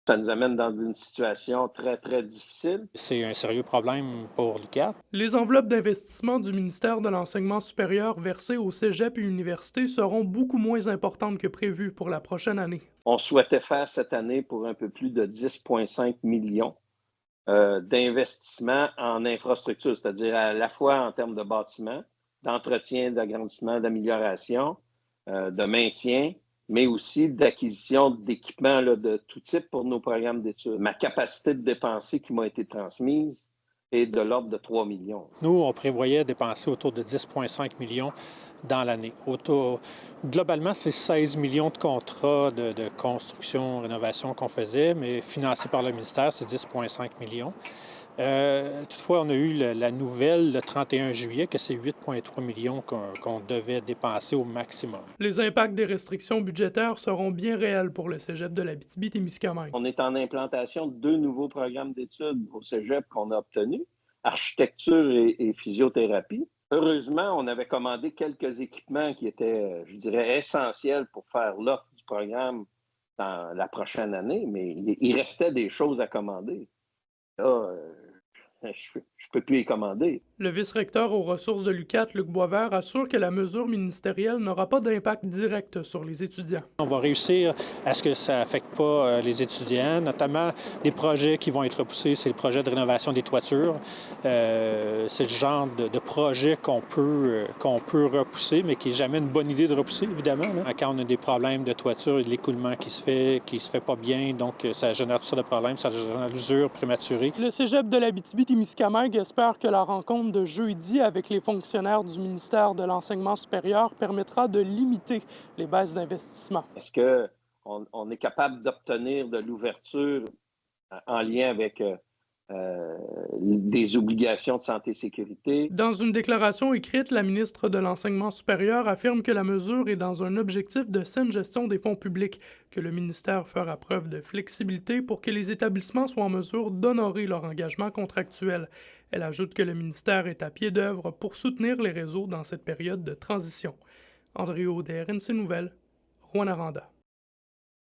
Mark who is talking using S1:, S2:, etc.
S1: Ça nous amène dans une situation très, très difficile.
S2: C'est un sérieux problème pour l'UQAT.
S3: Les enveloppes d'investissement du ministère de l'Enseignement supérieur versées au cégep et universités seront beaucoup moins importantes que prévu pour la prochaine année.
S1: On souhaitait faire cette année pour un peu plus de 10,5 millions d'investissements en infrastructure, c'est-à-dire à la fois en termes de bâtiments, d'entretien, d'agrandissement, d'amélioration, de maintien, mais aussi d'acquisition d'équipements là, de tout type pour nos programmes d'études. Ma capacité de dépenser qui m'a été transmise est de l'ordre de 3 millions.
S2: Nous, on prévoyait dépenser autour de 10,5 millions dans l'année. Globalement, c'est 16 millions de contrats de construction, rénovation qu'on faisait, mais financés par le ministère, c'est 10,5 millions. Toutefois, on a eu la nouvelle le 31 juillet que c'est 8,3 millions qu'on devait dépenser au maximum.
S3: Les impacts des restrictions budgétaires seront bien réels pour le cégep de l'Abitibi-Témiscamingue.
S1: On est en implantation de 2 nouveaux programmes d'études au cégep qu'on a obtenus, architecture et physiothérapie. Heureusement, on avait commandé quelques équipements qui étaient, je dirais, essentiels pour faire l'offre du programme dans la prochaine année, mais il restait des choses à commander. Là, je ne peux plus les commander.
S3: Le vice-recteur aux ressources de l'UQAT, Luc Boisvert, assure que la mesure ministérielle n'aura pas d'impact direct sur les étudiants.
S2: On va réussir à ce que ça n'affecte pas les étudiants, notamment les projets qui vont être repoussés, c'est le projet de rénovation des toitures. C'est le genre de projet qu'on peut repousser, mais qui n'est jamais une bonne idée de repousser, évidemment. Là. Quand on a des problèmes de toiture, l'écoulement qui se fait pas bien, donc ça génère tout ça de problèmes, ça génère l'usure prématurée.
S3: Le cégep de l'Abitibi-Témiscamingue espère que la rencontre de jeudi avec les fonctionnaires du ministère de l'Enseignement supérieur permettra de limiter les baisses d'investissement.
S1: Est-ce qu'on est capable d'obtenir de l'ouverture en lien avec des obligations de santé et sécurité?
S3: Dans une déclaration écrite, la ministre de l'Enseignement supérieur affirme que la mesure est dans un objectif de saine gestion des fonds publics, que le ministère fera preuve de flexibilité pour que les établissements soient en mesure d'honorer leur engagement contractuel. Elle ajoute que le ministère est à pied d'œuvre pour soutenir les réseaux dans cette période de transition. André Audet, RNC Nouvelles, Rouyn-Noranda.